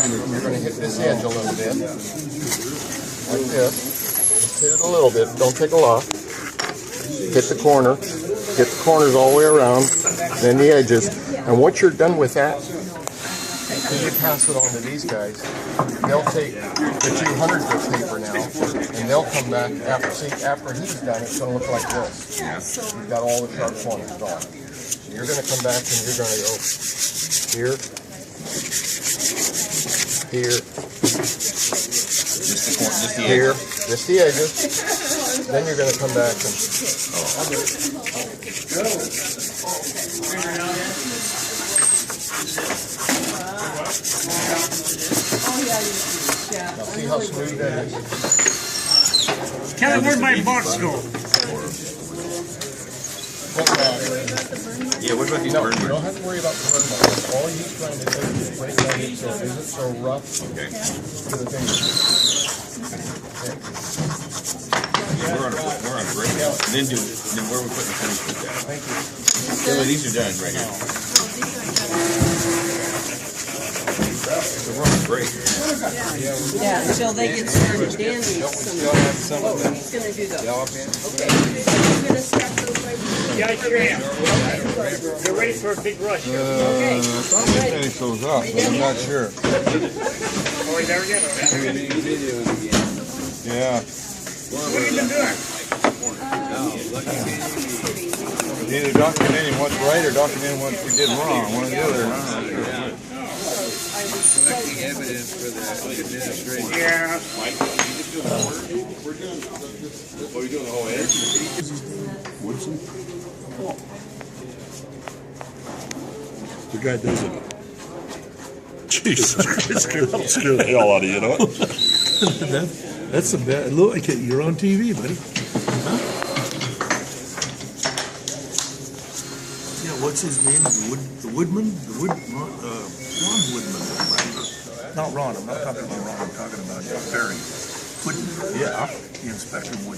You're going to hit this edge a little bit, like this. Just hit it a little bit, don't take a lot. Hit the corner, get the corners all the way around, then the edges. And once you're done with that, then you pass it on to these guys. They'll take the 200 grit paper now, and they'll come back after he's done, it's going to look like this. You've got all the sharp corners gone. So you're going to come back and you're going to go here, here, here, just the edges. Then you're going to come back and now see how smooth that is? Kevin, where'd my box go? Yeah, what about these burn marks? You don't have to worry about burn marks. All he's trying to do is break that in so it isn't so rough to the fingers. We're on a break now. And then where are we putting the finish with that? Thank you. So these are done right now. So we're on a break. Yeah, until they get started dandy. He's going to do those. Okay, so you're going to stack those right here. Yeah, I sure am. They're ready for a big rush. Okay. I thought we finished those up, but I'm not sure. Oh, we never get them. Yeah. What have you been doing? Either documenting what's right or documenting what we did wrong. One or the other. Collecting evidence for the administration. Yeah. What are you doing the whole edge? The guy does it. Jesus Christ, that'll scare the hell out of you, know? That's a bad look. You're on TV, buddy. Huh? Yeah, what's his name? The Woodman? Ron Woodman. Not Ron. I'm not talking about Ron. I'm talking about Barry. Woodman. Yeah, the Inspector Woodman.